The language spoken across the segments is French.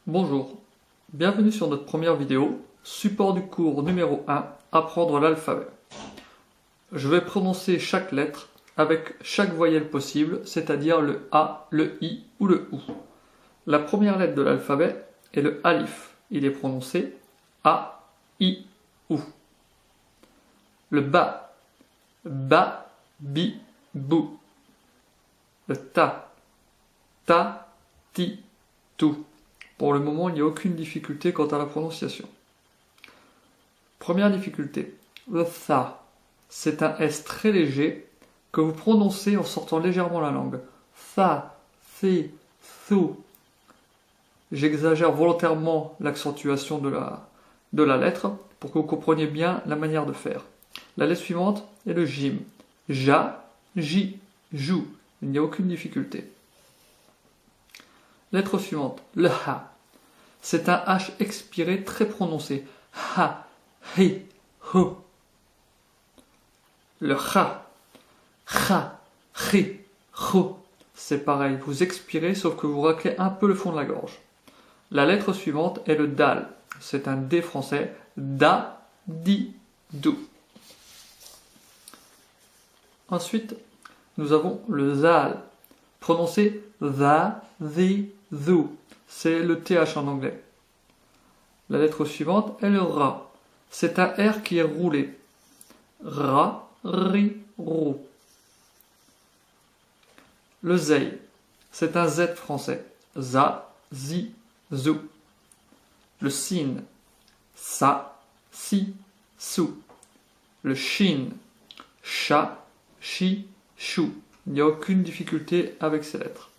Bonjour, bienvenue sur notre première vidéo, support du cours numéro 1, apprendre l'alphabet. Je vais prononcer chaque lettre avec chaque voyelle possible, c'est-à-dire le A, le I ou le OU. La première lettre de l'alphabet est le alif, il est prononcé A, I, OU. Le ba, ba, bi, bou. Le ta, ta, ti, tou. Pour le moment, il n'y a aucune difficulté quant à la prononciation. Première difficulté, le tha. C'est un S très léger que vous prononcez en sortant légèrement la langue. Tha, thi, thu. J'exagère volontairement l'accentuation de la lettre pour que vous compreniez bien la manière de faire. La lettre suivante est le jim. Ja, ji, jou. Il n'y a aucune difficulté. Lettre suivante, le ha. C'est un H expiré très prononcé. Ha, hi, hu. Le ha. Ha, hi, hu. C'est pareil, vous expirez sauf que vous raclez un peu le fond de la gorge. La lettre suivante est le dal. C'est un D français. Da, di, dou. Ensuite, nous avons le zal. Prononcé tha, thi, thu. C'est le TH en anglais. La lettre suivante est le ra. C'est un R qui est roulé. Ra, ri, rou. Le zei. C'est un Z français. Za, zi, zou. Le sin. Sa, si, sou. Le shin. Cha, chi, chou. Il n'y a aucune difficulté avec ces lettres.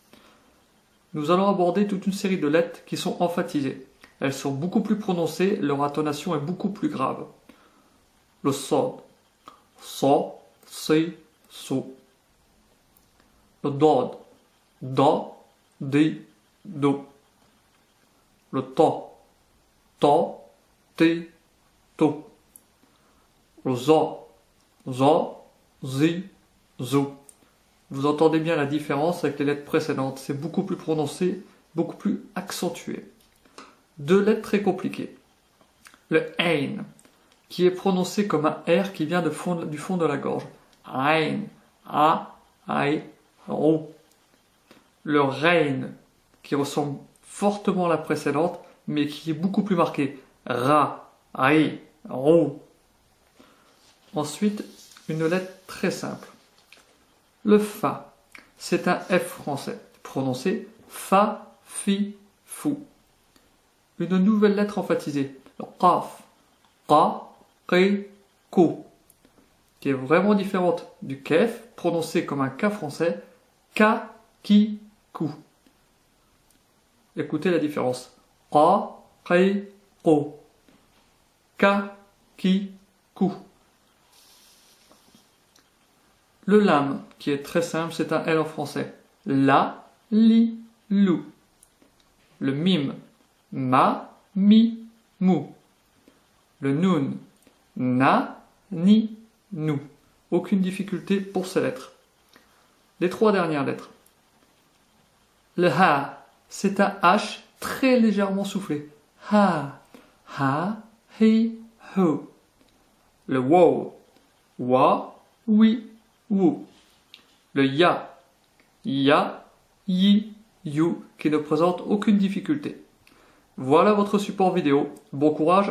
Nous allons aborder toute une série de lettres qui sont emphatisées. Elles sont beaucoup plus prononcées, leur intonation est beaucoup plus grave. Le sod. So, si, so. Le dod. Da, di, do. Le to. To, ti, to. Le zo. Zo, zi, zo. Vous entendez bien la différence avec les lettres précédentes. C'est beaucoup plus prononcé, beaucoup plus accentué. Deux lettres très compliquées. Le ein, qui est prononcé comme un R qui vient du fond de la gorge. Ein, a, ai, o. Le rein, qui ressemble fortement à la précédente, mais qui est beaucoup plus marqué. Ra, ai, ro. Ensuite, une lettre très simple. Le fa, c'est un F français, prononcé fa, fi, fou. Une nouvelle lettre emphatisée, le qaf, qa, qi, ku, qui est vraiment différente du kef, prononcé comme un K français, ka, ki, ku. Écoutez la différence. Qa, qi, ku. Ka, ki, ku. Le lam, qui est très simple, c'est un L en français. La, li, lou. Le mim, ma, mi, mou. Le noun, na, ni, nou. Aucune difficulté pour ces lettres. Les trois dernières lettres. Le ha, c'est un H très légèrement soufflé. Ha, ha, hi, hu. Le wow, wa, oui, wou. Le ya, ya, yi, you, qui ne présente aucune difficulté. Voilà votre support vidéo. Bon courage.